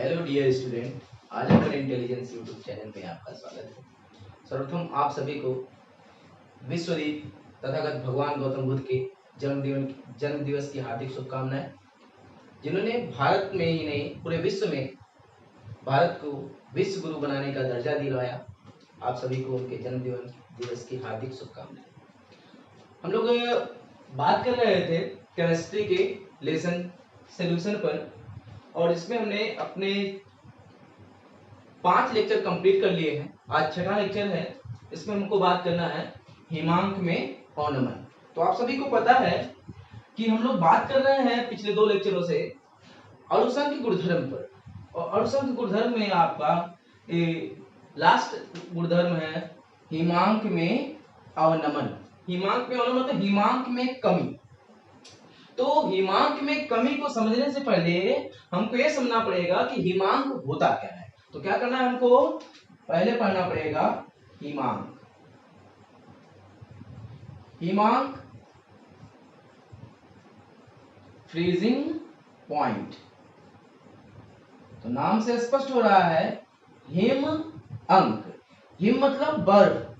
Hello dear student, आज अपर intelligence YouTube channel में आपका स्वागत है। सर्वप्रथम आप सभी को विश्वदीप तथागत भगवान गौतम बुद्ध के जन्म दिवस की हार्दिक शुभकामनाएं, जिन्होंने भारत में ही नहीं पूरे विश्व में भारत को विश्व गुरु बनाने का दर्जा दिलवाया। आप सभी को उनके जन्म दिवस की हार्दिक शुभकामनाएं। हम लोग बात कर रहे थे केमिस्ट्री के लेसन सोल्यूशन पर, और इसमें हमने अपने 5 लेक्चर कंप्लीट कर लिए हैं। आज छठा लेक्चर है। इसमें हमको बात करना है हिमांक में औनमन। तो आप सभी को पता है कि हम लोग बात कर रहे हैं पिछले 2 लेक्चरों से अणुसंख्य गुणधर्म पर, और अणुसंख्य गुणधर्म में आपका लास्ट गुणधर्म है हिमांक में अवनमन। हिमांक में अवनमन मतलब हिमांक में कमी। तो हिमांक में कमी को समझने से पहले हमको यह समझना पड़ेगा कि हिमांक होता क्या है। तो क्या करना है, हमको पहले पढ़ना पड़ेगा हिमांक। हिमांक फ्रीजिंग पॉइंट। तो नाम से स्पष्ट हो रहा है हिम अंक। हिम मतलब बर्फ,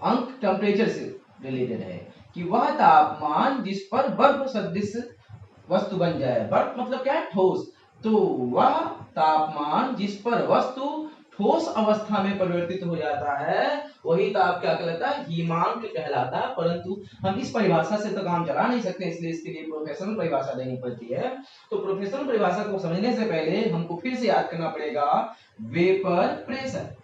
अंक टेम्परेचर से रिलेटेड है कि वह तापमान जिस पर बर्फ सदृश वस्तु बन जाए। बर्फ मतलब क्या है, ठोस। तो वह तापमान जिस पर वस्तु ठोस अवस्था में परिवर्तित हो जाता है वही ताप क्या कहलाता है, हिमांक कहलाता है। परंतु हम इस परिभाषा से तो काम चला नहीं सकते, इसलिए इसके लिए प्रोफेशनल परिभाषा देनी पड़ती है। तो प्रोफेशनल परिभाषा को समझने से पहले हमको फिर से याद करना पड़ेगा वेपर प्रेशर।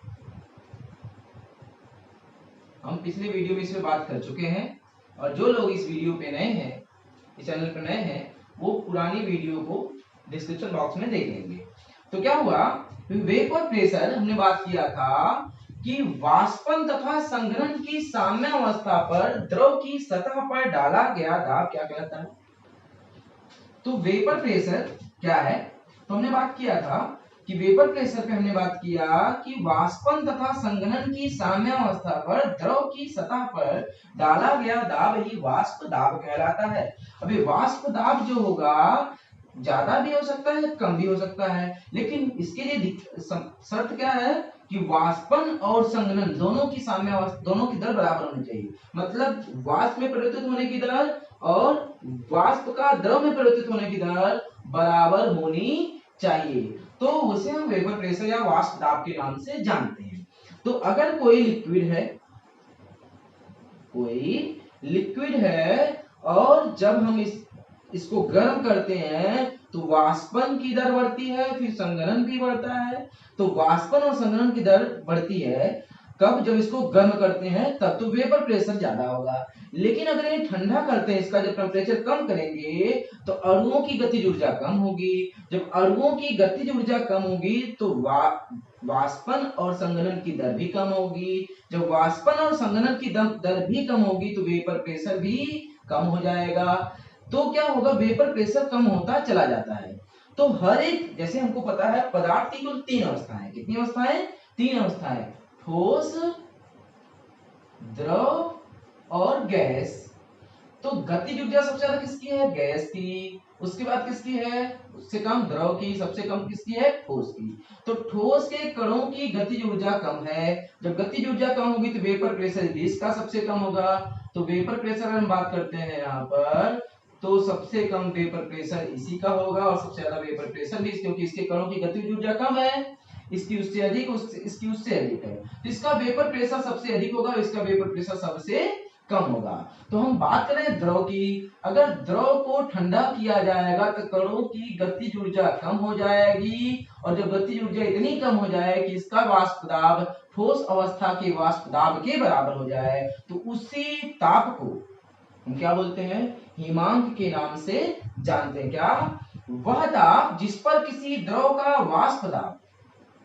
हम पिछले वीडियो में इस पे बात कर चुके हैं, और जो लोग इस वीडियो पे नए हैं, इस चैनल पे नए हैं, वो पुरानी वीडियो को डिस्क्रिप्शन बॉक्स में देख लेंगे। तो क्या हुआ, वेपर प्रेशर हमने बात किया था कि वाष्पन तथा संघनन की साम्य अवस्था पर द्रव की सतह पर डाला गया दाब क्या कहलाता है। तो वेपर प्रेशर क्या है, तो हमने बात किया था कि वेपर प्रेशर पे हमने बात किया कि वाष्पन तथा संघनन की साम्य अवस्था पर द्रव की सतह पर डाला गया दाब ही वाष्प दाब कहलाता है। अभी वाष्प दाब जो होगा ज्यादा भी हो सकता है, कम भी हो सकता है, लेकिन इसके लिए शर्त क्या है कि वाष्पन और संघनन दोनों की साम्य अवस्था, दोनों की दर बराबर होनी चाहिए। मतलब वाष्प में परिवर्तित होने की दर और वाष्प का द्रव में परिवर्तित होने की दर बराबर होनी चाहिए। तो उसे हम वेपर प्रेशर या वाष्प दाब के नाम से जानते हैं। तो अगर कोई लिक्विड है और जब हम इसको गर्म करते हैं तो वाष्पन की दर बढ़ती है, फिर संघनन भी बढ़ता है। तो वाष्पन और संघनन की दर बढ़ती है कब, जब इसको गर्म करते हैं तब तो वेपर प्रेशर ज्यादा होगा। लेकिन अगर ये ठंडा करते हैं, इसका जब टेम्परेचर कम करेंगे तो अणुओं की गतिज ऊर्जा कम होगी। जब अणुओं की गतिज ऊर्जा कम होगी तो वाष्पन और संघनन की दर भी कम होगी। जब वाष्पन और संघनन की दर भी कम होगी तो वेपर प्रेशर भी कम हो जाएगा। तो क्या होगा, वेपर प्रेशर कम होता चला जाता है। तो हर एक, जैसे हमको पता है पदार्थ की कुल 3 अवस्थाएं। कितनी अवस्थाएं, 3 अवस्थाएं, ठोस, द्रव और गैस। तो गतिज ऊर्जा सबसे ज्यादा किसकी है, गैस की। उसके बाद किसकी है, उससे कम द्रव की। सबसे कम किसकी है, ठोस की। तो ठोस के कणों की गतिज ऊर्जा कम है। जब गतिज ऊर्जा कम होगी तो वेपर प्रेशर भी इसका सबसे कम होगा। तो वेपर प्रेशर हम बात करते हैं यहाँ पर, तो सबसे कम वेपर प्रेशर इसी का होगा, और सबसे ज्यादा वेपर प्रेशर भी, क्योंकि इसके कणों की गतिज ऊर्जा कम है, इसकी उससे अधिक, इसकी उससे अधिक है। तो इसका वेपर प्रेशर सबसे अधिक होगा, इसका वेपर प्रेशर सबसे कम होगा। तो हम बात करें द्रव की। अगर द्रव को ठंडा किया जाएगा तो कणों की गतिज ऊर्जा कम हो जाएगी, और जब गतिज ऊर्जा इतनी कम हो जाए कि इसका वाष्प दाब ठोस अवस्था के वाष्प दाब के बराबर हो जाए, तो उसी ताप को हम क्या बोलते हैं, हिमांक के नाम से जानते हैं। क्या, वह ताप जिस पर किसी द्रव का वाष्प दाब,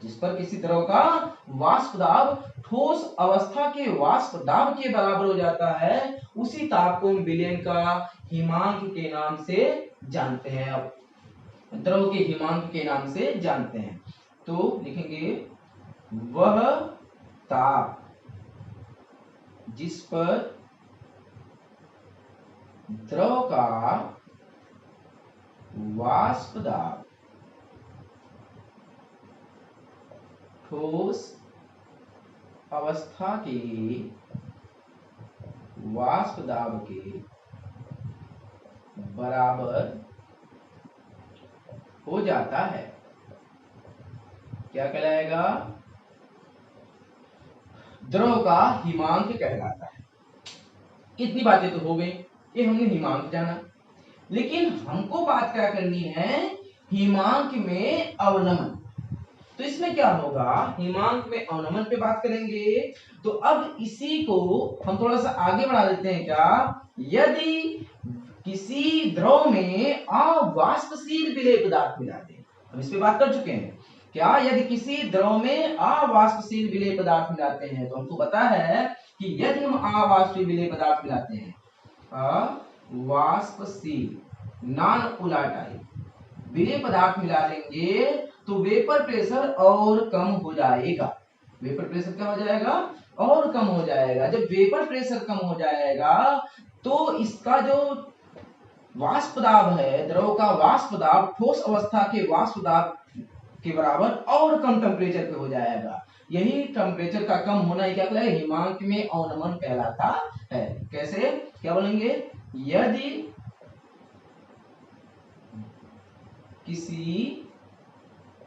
जिस पर किसी द्रव का वाष्प दाब ठोस अवस्था के वाष्प दाब के बराबर हो जाता है, उसी ताप को हम विलयन का हिमांक के नाम से जानते हैं। अब द्रव के हिमांक के नाम से जानते हैं। तो लिखेंगे वह ताप जिस पर द्रव का वाष्प दाब ठोस अवस्था के वाष्प दाब के बराबर हो जाता है, क्या कहलाएगा? द्रव का हिमांक कहलाता है। इतनी बातें तो हो गई, ये हमने हिमांक जाना, लेकिन हमको बात क्या करनी है? हिमांक में अवनमन। तो इसमें क्या होगा? हिमांक में अवनमन पे बात करेंगे। तो अब इसी को हम थोड़ा सा आगे बढ़ा देते हैं। क्या? यदि किसी द्रव में अवाष्पशील विलेय पदार्थ मिला दे, हम इस पे बात कर चुके हैं। क्या? यदि किसी द्रव में अवाष्पशील विलेय पदार्थ मिलाते हैं, तो हमको पता है कि यदि हम अवाष्पशील विलेय पदार्थ मिलाते हैं, अवाष्पशील नॉन वोलेटाइल विलेय पदार्थ मिला लेंगे, तो वेपर प्रेशर और कम हो जाएगा। वेपर प्रेशर क्या हो जाएगा? और कम हो जाएगा। जब वेपर प्रेशर कम हो जाएगा, तो इसका जो वाष्प दाब है, द्रव का वाष्प दाब ठोस अवस्था के वाष्प दाब के बराबर और कम टेम्परेचर पे हो जाएगा। यही टेम्परेचर का कम होना ही क्या कहलाएगा? हिमांक में अवनमन कहलाता है। कैसे? क्या बोलेंगे? यदि किसी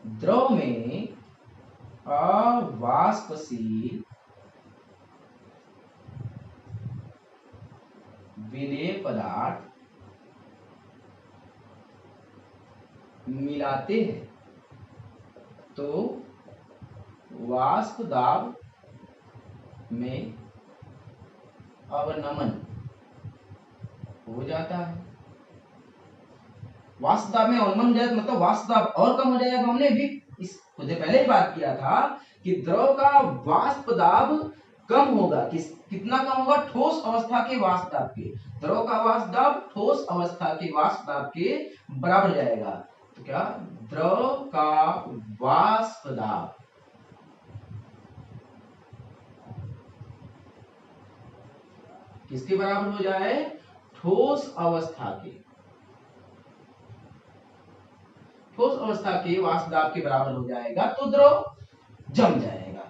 द्रव में अवाष्पशील विलेय पदार्थ मिलाते हैं, तो वाष्प दाब में अवनमन हो जाता है। वाष्प दाब में अवनमन हो जाए मतलब वाष्प दाब और कम हो जाएगा। हमने भी इस पहले ही बात किया था कि द्रव का वाष्प दाब कम होगा। कितना कम होगा? ठोस अवस्था के वाष्प दाब के। द्रव का वाष्प दाब ठोस अवस्था के वाष्प दाब के बराबर हो जाएगा। तो क्या? द्रव का वाष्प दाब किसके बराबर हो जाए? ठोस अवस्था के। ठोस अवस्था के वाष्प दाब के बराबर हो जाएगा, तो द्रव जम जाएगा।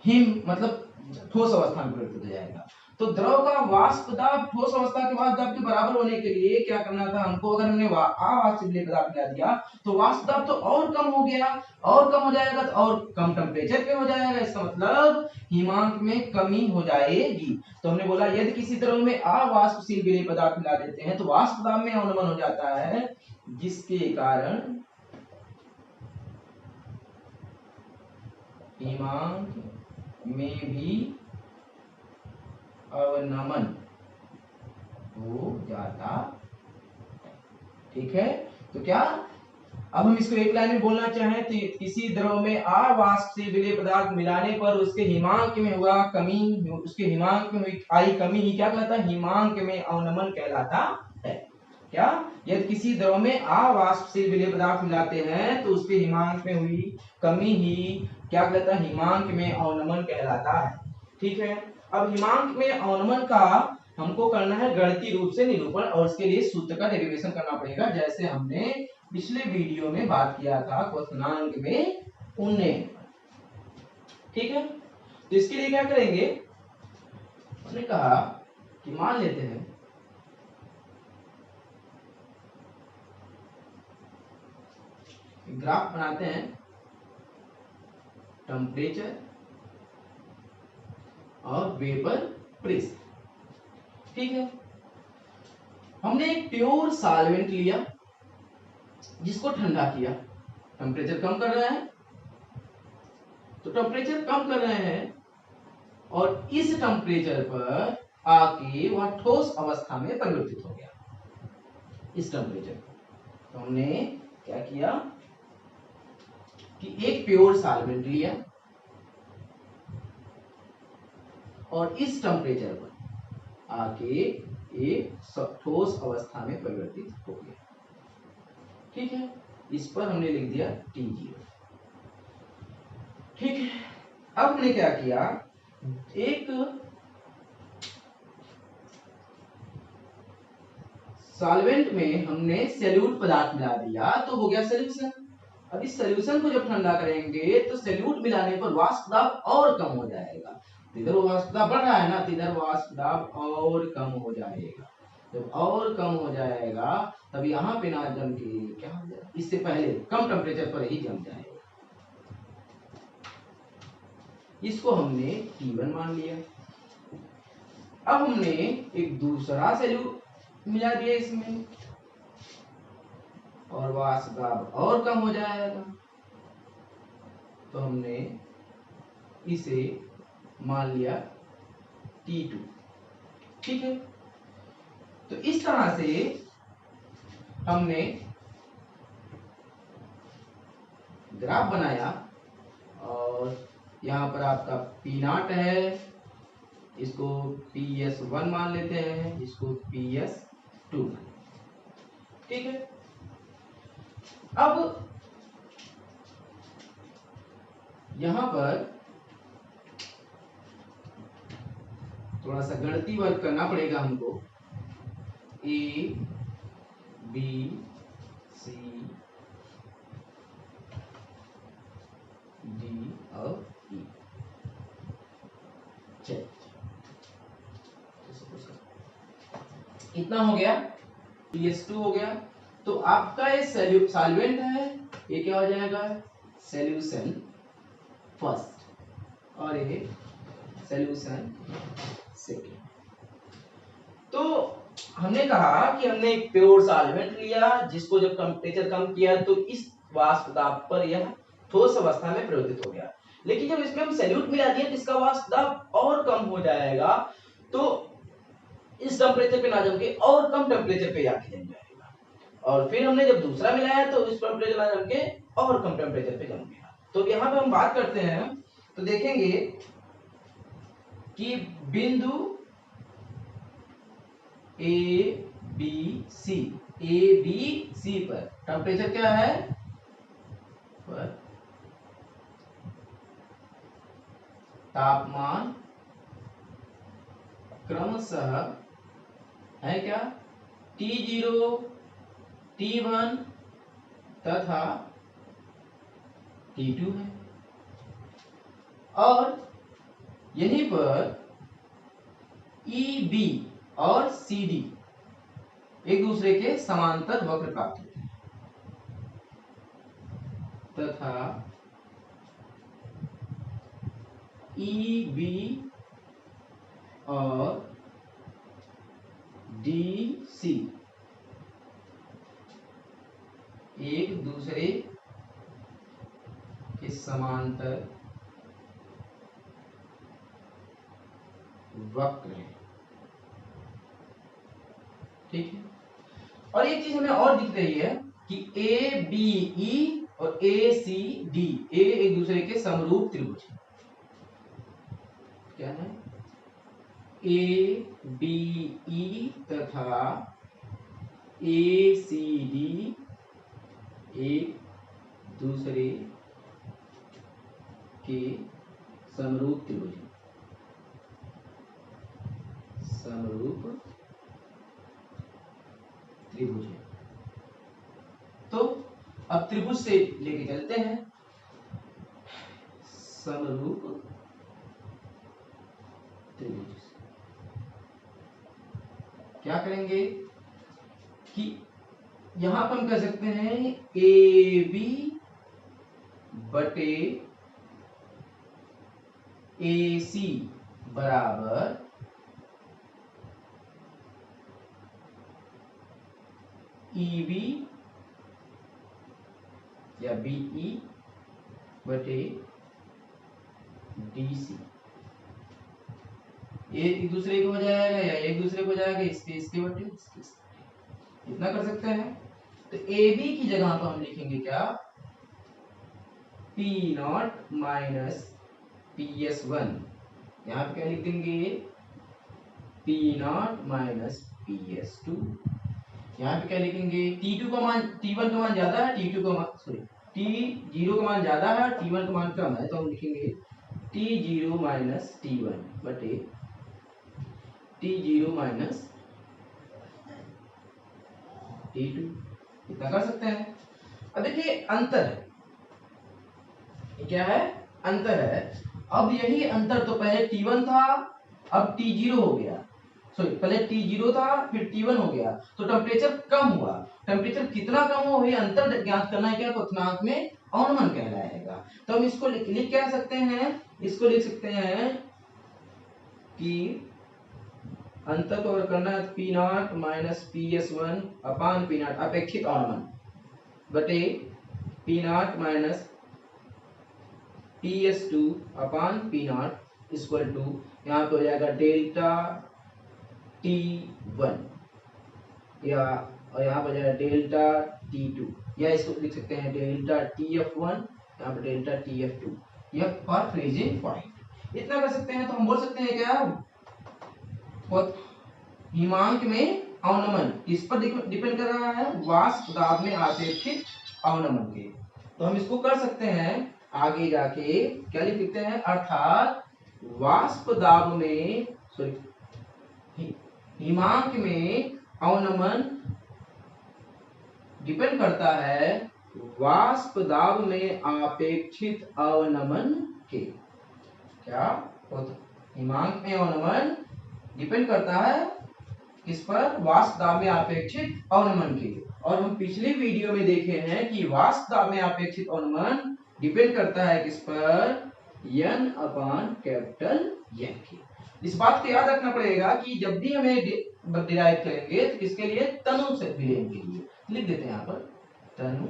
हिम मतलब ठोस अवस्था में परिवर्तित हो जाएगा। तो द्रव का वाष्प दाब ठोस अवस्था के वाष्प दाब के बराबर होने के लिए क्या करना था हमको? अगर हमने अवाष्पशील विलेय पदार्थ मिला दिया, तो वाष्प दाब तो और कम हो गया, और कम हो जाएगा तो और कम टेम्परेचर पे हो जाएगा। इसका मतलब हिमांक में कमी हो जाएगी। तो हमने बोला यदि किसी द्रव में अवाष्पशील विलेय पदार्थ मिला देते हैं, तो वाष्प दाब में अवनमन हो जाता है, जिसके कारण हिमांक में भी अवनमन हो जाता। ठीक है? तो क्या अब हम इसको एक लाइन में बोलना चाहें तो किसी द्रव में अवाष्पशील विलेय पदार्थ मिलाने पर उसके हिमांक में हुआ कमी, उसके हिमांक में हुई आई कमी ही क्या कहलाता है? हिमांक में अवनमन कहलाता है। क्या? यदि किसी द्रव में अवाष्पशील विलेय पदार्थ मिलाते हैं, तो उसके हिमांक में हुई कमी ही क्या कहलाता है? हिमांक में अवनमन कहलाता है। ठीक है? अब हिमांक में अवनमन का हमको करना है गणितीय रूप से निरूपण, और इसके लिए सूत्र का डेरिवेशन करना पड़ेगा, जैसे हमने पिछले वीडियो में बात किया था क्वेश्चनांक में 19। ठीक है? तो इसके लिए क्या करेंगे? हमने कहा कि मान लेते हैं ग्राफ बनाते हैं टेम्परेचर और वेपर प्रेशर। ठीक है? हमने एक प्योर सॉल्वेंट लिया, जिसको ठंडा किया। टेम्परेचर कम कर रहे हैं, तो टेम्परेचर कम कर रहे हैं, और इस टेम्परेचर पर आके वह ठोस अवस्था में परिवर्तित हो गया। इस टेम्परेचर पर तो हमने क्या किया कि एक प्योर सॉल्वेंट लिया और इस टेम्परेचर पर आके एक ठोस अवस्था में परिवर्तित हो गया। ठीक है? इस पर हमने लिख दिया T0। ठीक है? अब हमने क्या किया? एक सॉल्वेंट में हमने सॉल्यूट पदार्थ मिला दिया, तो हो गया सॉल्यूशन। अब इस सोल्यूशन को जब ठंडा करेंगे तो सॉल्यूट मिलाने पर वाष्प दाब और कम हो जाएगा। तो इधर वाष्प दाब बढ़ रहा है ना, तो इधर वाष्प दाब और कम हो जाएगा। जब और कम हो जाएगा तब यहाँ पे ना जम के क्या हो जाएगा, इससे पहले कम टेम्परेचर पर ही जम जाएगा। इसको हमने T1 मान लिया। अब हमने एक दूसरा सॉल्यूट मिला दिया इसमें और वाष्प दाब और कम हो जाएगा, तो हमने इसे मान लिया T2। ठीक है, तो इस तरह से हमने ग्राफ बनाया और यहाँ पर आपका P0 है, इसको PS1 मान लेते हैं, इसको PS2। ठीक है, अब यहां पर थोड़ा सा गणितीय वर्क करना पड़ेगा हमको। A B C D और E। चलिए इतना हो गया, PS2 हो गया। तो आपका ये सॉल्वेंट है, ये क्या हो जाएगा, सॉल्यूशन फर्स्ट और ये सॉल्यूशन सेकेंड। तो हमने कहा कि हमने एक प्योर सॉल्वेंट लिया जिसको जब टेम्परेचर कम किया तो इस वाष्प दाब पर यह ठोस अवस्था में परिवर्तित हो गया। लेकिन जब इसमें हम सॉल्यूट मिला दिए तो इसका वाष्प दाब और कम हो जाएगा, तो इस टेम्परेचर पे ना जम के और कम टेम्परेचर पे जाके जम जाएगा। और फिर हमने जब दूसरा मिलाया तो इस टेम्परेचर ना जम के और कम टेम्परेचर पे जम गया। तो यहाँ पे हम बात करते हैं तो देखेंगे कि बिंदु ए बी सी पर टेम्परेचर क्या है, पर तापमान क्रमशः है क्या, T0, T1 तथा T2 है। और यहीं पर EB और CD एक दूसरे के समांतर वक्र प्राप्त होते हैं तथा EB और DC एक दूसरे के समांतर वक्र है। ठीक है, और एक चीज हमें और दिख रही है कि ABE और ACD ये एक दूसरे के समरूप त्रिभुज है। क्या है, ABE तथा ACD एक दूसरे के समरूप त्रिभुज है, समरूप त्रिभुज है। तो अब त्रिभुज से लेके चलते हैं, समरूप त्रिभुज क्या करेंगे कि यहां पर हम कह सकते हैं AB बटे AC बराबर EB या BE बटे DC। ये एक दूसरे को हो जाएगा या एक दूसरे को हो जाएगा, इसके बटे इसके। इतना कर सकते हैं। तो AB की जगह पर हम लिखेंगे क्या, P0 माइनस PS1। यहाँ पे क्या लिख देंगे, P0 माइनस PS2। यहाँ पे क्या लिखेंगे, T2 का मान, T1 का मान ज्यादा है, T2 का मान सॉरी T0 का मान ज्यादा है, T1 का मान कम है, तो हम लिखेंगे T0 माइनस T1 बटे T0 माइनस T2। इतना कर सकते हैं। अब देखिए अंतर है, ये क्या है, अंतर है। अब यही अंतर तो पहले T1 था, अब T0 हो गया, सॉरी पहले T0 था फिर T1 हो गया, तो टेम्परेचर कम हुआ। टेम्परेचर कितना कम हुआ, वही अंतर ज्ञात करना है, क्या क्वथनांक में अवनमन कहलाएगा। तो हम इसको लिख क्या सकते हैं, इसको लिख सकते हैं कि अंतर को अगर करना है P naught minus PS1 upon P naught अपेक्षित अवनमन बटे P naught minus PS2 upon P naught equal to, यहाँ पे हो जाएगा डेल्टा T1 या, और यहाँ पर जाएगा डेल्टा T2, या इसको लिख सकते हैं डेल्टा TF1, यहाँ पर डेल्टा TF2, यह पर फ्रीजिंग पॉइंट। इतना कर सकते हैं। तो हम बोल सकते हैं क्या, हिमांक में अवनमन किस पर डिपेंड कर रहा है, वाष्प दाब में आपेक्षित अवनमन के। तो हम इसको कर सकते हैं आगे जाके, क्या लिख सकते हैं, अर्थात वाष्प दाब में, सॉरी हिमांक में अवनमन डिपेंड करता है वाष्प दाब में आपेक्षित अवनमन के। क्या, हिमांक में अवनमन डिपेंड करता है किस पर, वाष्प दाब में अपेक्षित अवनमन के। और हम पिछली वीडियो में देखे हैं कि वाष्प दाब में अपेक्षित अवनमन डिपेंड करता है किस पर, N अपान कैपिटल N के। इस बात को याद रखना पड़ेगा कि जब भी हमें डिराइव करेंगे तो किसके लिए, तनु से विलयन के लिए। लिख देते हैं यहाँ पर तनु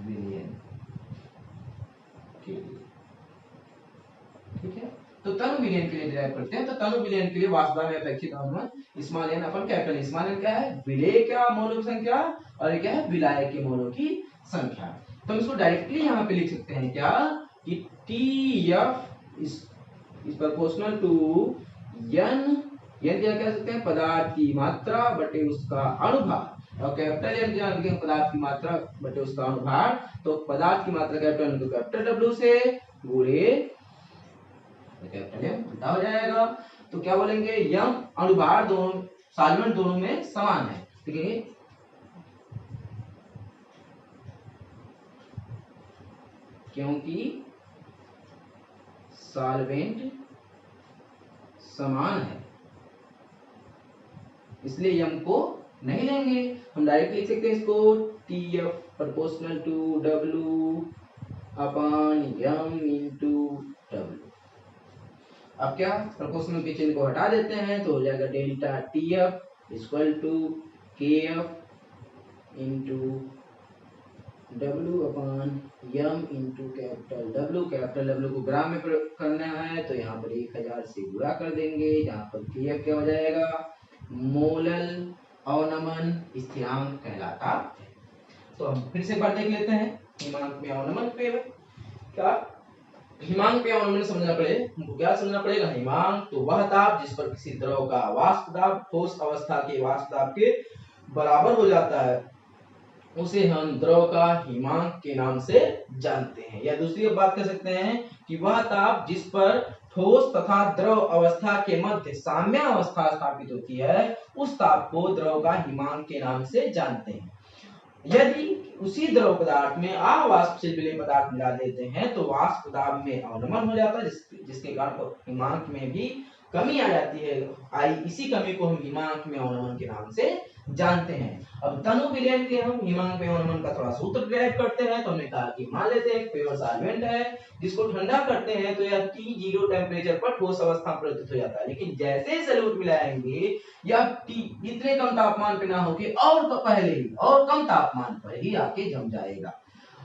विलयन के लिए, ठीक है। तो तनु विलयन के लिए डिराइव करते हैं। तो तनु विलयन के लिए वाष्प दाब में अपेक्षित अवनमन स्मॉल n अपन कैपिटल, स्मॉल n क्या है, विलेय का मोलों की संख्या, और ये क्या है, विलायक के मोलों की संख्या। तो हम इसको डायरेक्टली यहाँ पे लिख सकते हैं क्या, कि TF इस प्रोपोर्शनल टू n क्या कह सकते हैं, पदार्थ की मात्रा बटे उसका अनुभार, और कैपिटल N क्या लिखेंगे, पदार्थ की मात्रा बटे उसका अनुभार। तो पदार्थ की मात्रा कैपिटल N को कैपिटल W से गुणे कैपिटल M उल्टा हो जाएगा। तो क्या बोलेंगे, यम अनुभार दोनों सॉल्वेंट दोनों में समान है, ठीक है, क्योंकि सॉल्वेंट समान है इसलिए यम को नहीं लेंगे। हम डायरेक्ट लिख सकते हैं इसको TF proportional to W upon M into W। अब क्या, प्रोपोर्शनल के चिन्ह को हटा देते हैं तो हो जाएगा delta TF equal to KF into W upon M into capital W। Capital W को ग्राम में करना है तो यहाँ पर 1000 से गुणा कर देंगे, यहाँ पर KF क्या हो जाएगा, मोलल अवनमन स्थिरांक कहलाता है। तो हम फिर से एक बार देख लेते हैं हिमांक में अवनमन पे। क्या हिमांक पे अवनमन समझना पड़ेगा, हमको क्या समझना पड़ेगा, हिमांक तो वह ताप जिस पर किसी द्रव का वाष्प दाब ठोस अवस्था के वाष्प दाब के बराबर हो जाता है, उसे हम द्रव का हिमांक के नाम से जानते हैं। या दूसरी बात कर सकते हैं कि वह ताप जिस पर ठोस तथा द्रव अवस्था के मध्य साम्य अवस्था स्थापित होती है, उस ताप को द्रव का हिमांक के नाम से जानते हैं। यदि उसी द्रव पदार्थ में अवाष्पशील विलेय पदार्थ मिला देते हैं तो वाष्प दाब में अवनमन हो जाता है, जिसके कारण हिमांक में भी कमी आ जाती है। इसी कमी को हम हिमांक में अवनमन के नाम से जानते हैं। अब तनु विलयन के हम हिमांक में अवनमन का थोड़ा सूत्र ड्राइव करते हैं। तो हमने कहा कि मान लेते हैं प्योर सॉल्वेंट है जिसको ठंडा करते हैं तो यह T0 टेम्परेचर पर ठोस अवस्था में परिवर्तित हो जाता है, लेकिन जैसे सॉल्यूट मिलाएंगे या इतने कम तापमान पे ना होके और पहले ही और कम तापमान पर ही आके जम जाएगा।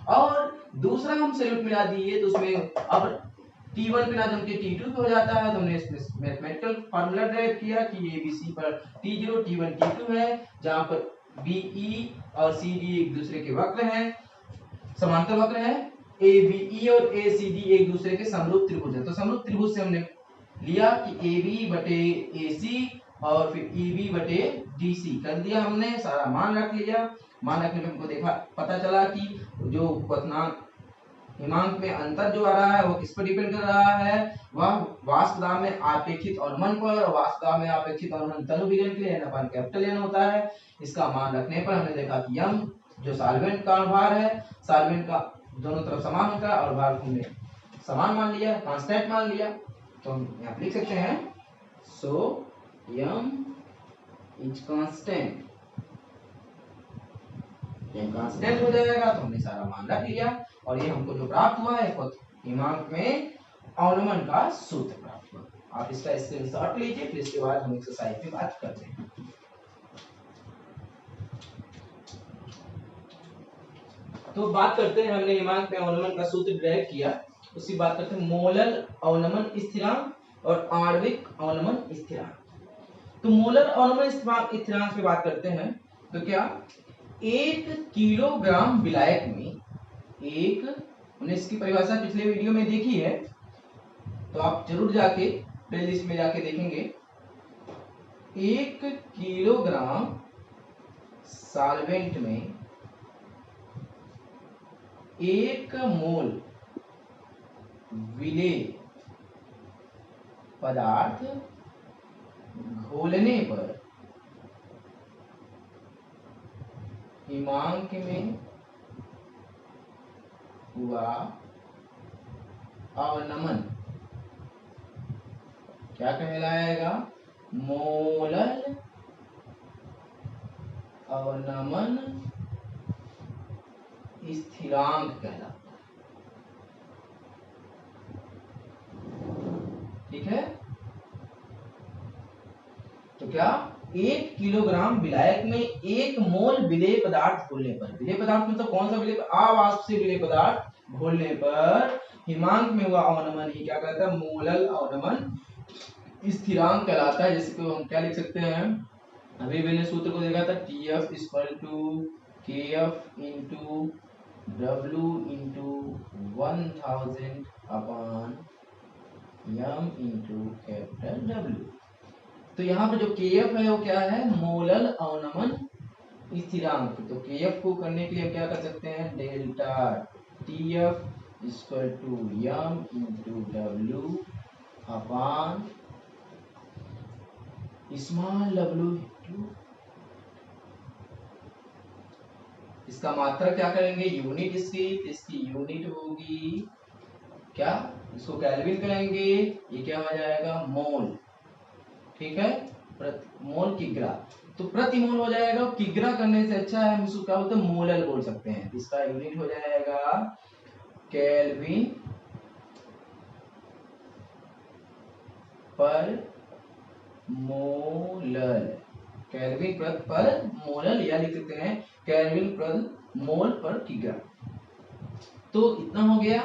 और दूसरा हम सॉल्यूट मिला दिए तो उसमें अब T1 पे ना जम के T2 पे हो जाता है। तो हमने इसमें मैथमेटिकल फार्मूला ड्राइव किया कि ABC पर T0 T1 T2 है, जहां पर BE और CD एक दूसरे के वक्र हैं, समांतर वक्र है। ABE और ACD एक दूसरे के समरूप त्रिभुज है। तो समरूप त्रिभुज से हमने लिया कि AB बटे AC और फिर EB बटे DC कर दिया, हमने सारा मान रख लिया। मान रखने में हमको देखा पता चला कि जो क्वथनांक हिमांक में अंतर जो आ रहा है वो किस पर डिपेंड कर रहा है, वह वाष्प दाब में आपेक्षित अवनमन पर। वाष्प दाब में आपेक्षित अवनमन तनु विलयन के लिए N कैपिटल N होता है। इसका मान रखने पर हमने देखा कि M जो सॉल्वेंट का अनुभार है, सॉल्वेंट का दोनों तरफ समान होता है और भार को हमने समान मान लिया, कांस्टेंट मान लिया, तो हम यहाँ पे लिख सकते हैं सो m इज कांस्टेंट। ये कांस्टेंट हो जाएगा तो हमने सारा मान रख लिया और ये हमको जो प्राप्त हुआ है हिमांक में अवनमन का सूत्र प्राप्त हुआ। आप इसका स्क्रीनशॉट लीजिए, फिर इसके बाद हम एक्सरसाइज पे बात करते हैं। तो बात करते हैं, हमने हिमांक में अवनमन का सूत्र ड्राइव किया, उसी बात करते हैं मोलर अवनमन स्थिरांक और आणविक अवनमन स्थिरांक। तो मोलर अवनमन स्थिरांक पे बात करते हैं। तो क्या 1 किलोग्राम विलायक में हमने इसकी परिभाषा पिछले वीडियो में देखी है, तो आप जरूर जाके प्लेलिस्ट में जाके देखेंगे। 1 किलोग्राम सॉल्वेंट में 1 मोल विलेय पदार्थ घोलने पर हिमांक में हुआ अवनमन क्या कहलाएगा? मोलर अवनमन स्थिरांक कहलाता है। ठीक है, तो क्या 1 किलोग्राम विलायक में 1 मोल विलेय पदार्थ घोलने पर, विलेय पदार्थ मतलब कौन सा विलेय? अवाष्प से विलेय पदार्थ घोलने पर हिमांक में हुआ अवनमन ही क्या कहता है? मोलर अवनमन स्थिरांक कहलाता है। जैसे कि हम क्या लिख सकते हैं, अभी मैंने सूत्र को देखा था, TF = KF into W into 1000 upon M into capital W। तो यहाँ पर जो KF है वो क्या है? मोलर अवनमन स्थिरांक। तो KF को करने के लिए क्या कर सकते हैं? Delta TF = M into W upon small w into, इसका मात्रक क्या करेंगे? यूनिट इसकी यूनिट होगी क्या? इसको केल्विन करेंगे, ये क्या हो जाएगा? मोल। ठीक है, मोल किग्रा, तो प्रति मोल हो जाएगा। किग्रा करने से अच्छा है हम इसको क्या बोलते हैं? मोलर बोल सकते हैं। इसका यूनिट हो जाएगा केल्विन पर मोलर, केल्विन पर मोलर, या लिख सकते हैं केल्विन पर मोल पर किग्रा। तो इतना हो गया।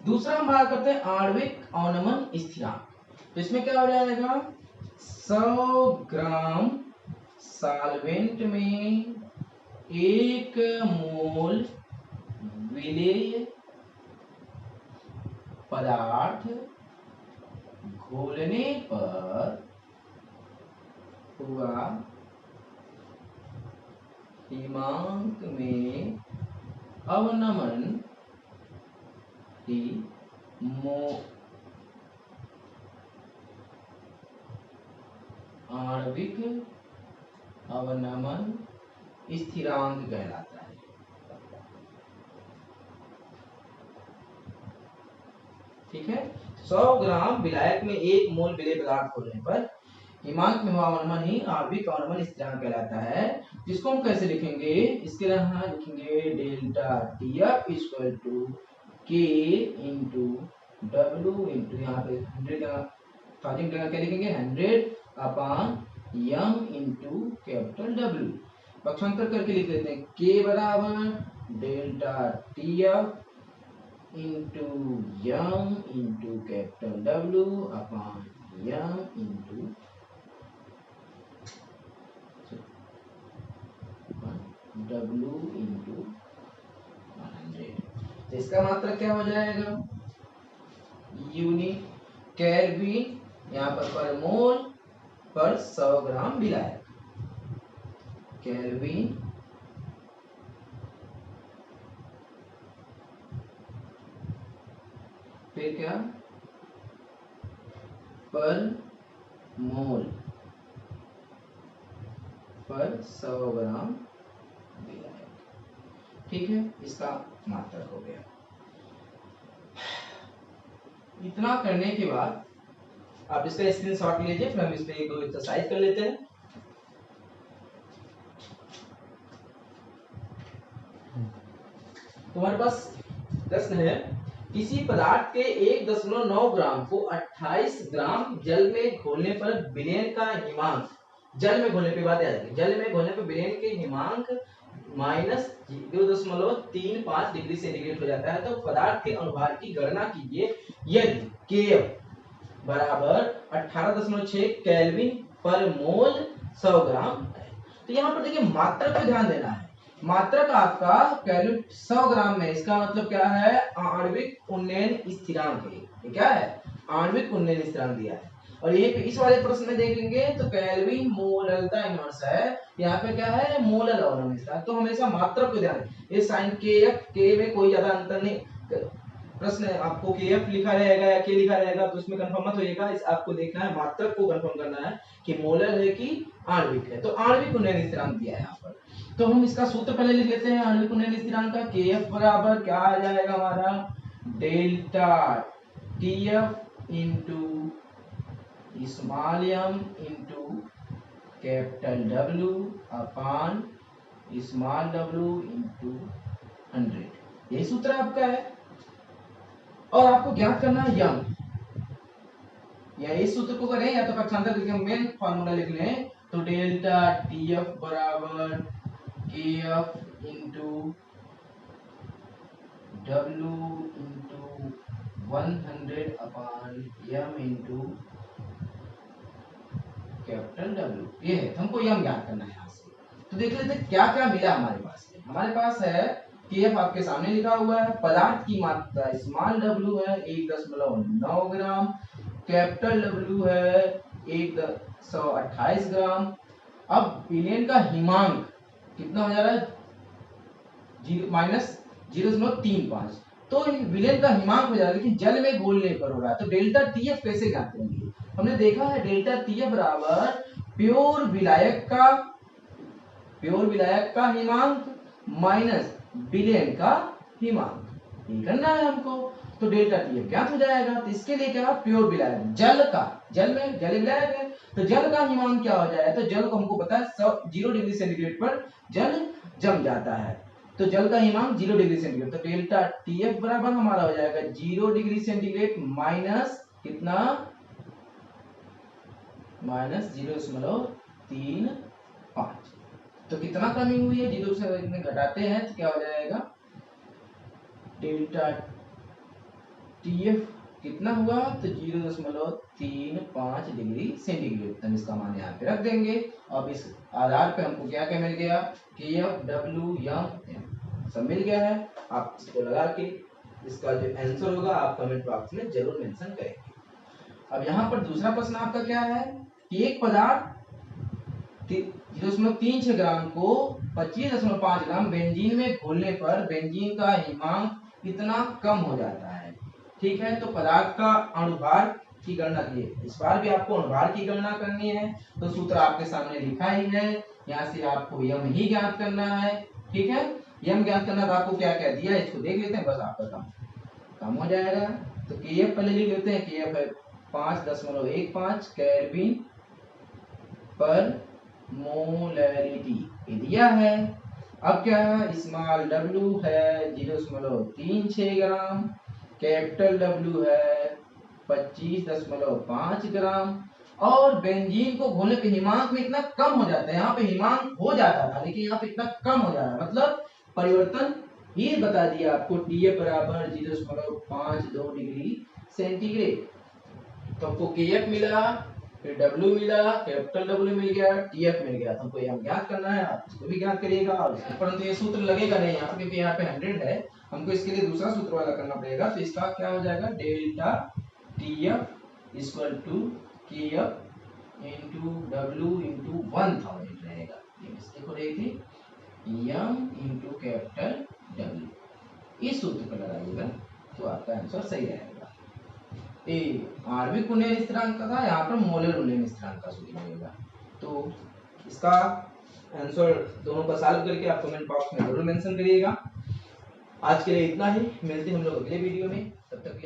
दूसरा हम बात करते हैं आणविक अवनमन स्थिरांक। तो इसमें क्या हो जाएगा? 100 ग्राम सॉल्वेंट में 1 मोल विलेय पदार्थ घोलने पर हुआ हिमांक में अवनमन ही आणविक अवनमन स्थिरांक कहलाता है। ठीक है, 100 ग्राम विलायक में 1 मोल विलेय पदार्थ घोलने पर हिमांक में हुआ अवनमन ही आणविक अवनमन स्थिरांक कहलाता है। जिसको हम कैसे लिखेंगे? इसके लिए हम लिखेंगे delta TF = K into W into, यहाँ पे 100 का 1000 का क्या लिखेंगे? 100 upon M into capital W। पक्षांतर करके लिख देते हैं, K बराबर delta TF into M into capital W upon M into W into 100। तो इसका मात्रक क्या हो जाएगा? यूनिट केल्विन यहाँ पर मोल पर 100 ग्राम विलायक, केल्विन फिर क्या? पर मोल पर 100 ग्राम विलायक। ठीक है, इसका मात्रक हो गया। इतना करने के बाद आप इसका स्क्रीनशॉट लीजिए, फिर हम इस पे एक दो एक्सरसाइज कर लेते हैं। तुम्हारे पास प्रश्न है, किसी पदार्थ के 1.9 ग्राम को 28 ग्राम जल में घोलने पर विलयन का हिमांक, जल में घोलने पे बात याद रखिए, जल में घोलने पर विलयन के हिमांक -0.35 डिग्री सेंटीग्रेड हो जाता है। तो पदार्थ के अनुभार की गणना कीजिए यदि Kf बराबर 18.6 केल्विन पर मोल 100 ग्राम है। तो यहाँ पर देखिए मात्रक पे ध्यान देना है। मात्रक आपका केल्विन 100 ग्राम में, इसका मतलब क्या है, आणविक उन्नयन स्थिरांक है। ये क्या है, आणविक उन्नयन स्थिरांक दिया है। और ये इस वाले प्रश्न में देख लेंगे तो केल्विन मोलरता इनवर्स है, यहाँ पे क्या है, मोलर अवनम स्थिरांक। तो हमेशा मात्रक पे ध्यान, ये साइन के में कोई ज्यादा अंतर नहीं। प्रश्न आपको KF लिखा रहेगा या K लिखा रहेगा तो उसमें कंफर्म मत होइएगा, इस आपको देखना है, मात्रक को कंफर्म करना है कि मोलर है कि आणविक है। तो आणविक उन्नयन स्थिरांक दिया है यहाँ पर, तो हम इसका सूत्र पहले लिख लेते हैं आणविक उन्नयन स्थिरांक का। KF बराबर क्या आ जाएगा हमारा, delta TF into small m into capital W अपान स्मॉल w इंटू 100। यही सूत्र आपका है और आपको ज्ञात करना है यम, या इस सूत्र को करें या तो पक्षांतर करके मेन फार्मूला लिख लें। तो डेल्टा TF बराबर KF इंटू W इंटू 100 अपान m इंटू कैपिटल W, ये है। तो हमको यम ज्ञात करना है यहाँ से। तो देख लेते हैं क्या क्या मिला हमारे पास। हमारे पास है KF आपके सामने लिखा हुआ है, पदार्थ की मात्रा स्मॉल w है 1.9 ग्राम, कैपिटल W है 128 ग्राम। अब विलयन का हिमांक कितना हो जा रहा है, -0.35। तो विलयन का हिमांक हो जा रहा है, लेकिन जल में घोलने पर हो रहा है। तो डेल्टा TF कैसे ज्ञात करेंगे, हमने देखा है डेल्टा TF बराबर प्योर विलायक का हिमांक माइनस विलयन का हिमांक, ये करना है हमको। तो डेल्टा TF ज्ञात हो जाएगा। तो इसके लिए क्या, प्योर विलायक, जल विलायक है, तो जल का हिमांक क्या हो जाएगा, तो जल को हमको पता है 0 डिग्री सेंटीग्रेड पर जल जम जाता है। तो जल का हिमांक 0 डिग्री सेंटीग्रेड, तो डेल्टा TF बराबर हमारा हो जाएगा 0 डिग्री सेंटीग्रेड माइनस कितना, -0.35। तो कितना कमी हुई है, 0 से घटाते हैं तो क्या हो जाएगा, डेल्टा TF कितना हुआ, तो 0.35 डिग्री सेंटीग्रेड। हम इसका मान यहाँ पे रख देंगे। अब इस आधार पे हमको क्या क्या मिल गया, KF W M सब मिल गया है। आप इसको लगा के इसका जो आंसर होगा आप कमेंट बॉक्स में जरूर मेंशन करेंगे। अब यहाँ पर दूसरा प्रश्न आपका क्या है कि एक पदार्थ 0.36 ग्राम को 25.5 ग्राम बेंजीन में घोलने पर बेंजीन का हिमांक इतना कम हो जाता है। ठीक है, तो पदार्थ का अणुभार की गणना कीजिए। इस बार भी आपको अणुभार की गणना करनी है, तो सूत्र आपके सामने लिखा ही है, यहाँ से आपको यम ही ज्ञात करना है। ठीक है, यम ज्ञात करना, तो आपको क्या क्या दिया है इसको देख लेते हैं, बस आपका काम हो जाएगा। तो KF पहले लिख लेते हैं, KF है 5.15 केल्विन पर मोलैरिटी, ये दिया है। अब क्या है, स्मॉल w है 0.36 ग्राम, कैपिटल W है 25.5 ग्राम, और बेंजीन को घोलने पे हिमांक में इतना कम हो जाता है। यहाँ पे हिमांक हो जाता था लेकिन यहाँ पे इतना कम हो जा रहा है, मतलब परिवर्तन ये बता दिया आपको, TF बराबर 0.52 डिग्री सेंटीग्रेड। तो हमको KF मिला, फिर W मिला, कैपिटल W मिल गया, TF मिल गया। तो हमको यहाँ ज्ञात करना है, आप इसको भी ज्ञात करिएगा। परंतु ये सूत्र लगेगा नहीं यहाँ पे, क्योंकि यहाँ पे 100 है, हमको इसके लिए दूसरा सूत्र वाला करना पड़ेगा। तो इसका क्या हो जाएगा, delta TF equal to KF into W into 1000 रहेगा। ये मिस्टेक हो रही थी, M इंटू कैपिटल W, इस सूत्र पर लगाइएगा तो आपका आंसर सही रहेगा। आणविक उन्नयन स्थिरांक का था, यहाँ पर मोलर उन्नयन स्थिरांक का सूत्र मिलेगा। तो इसका आंसर दोनों का सॉल्व करके आप कमेंट बॉक्स में जरूर मेंशन करिएगा। आज के लिए इतना ही, मिलते हैं हम लोग अगले वीडियो में, तब तक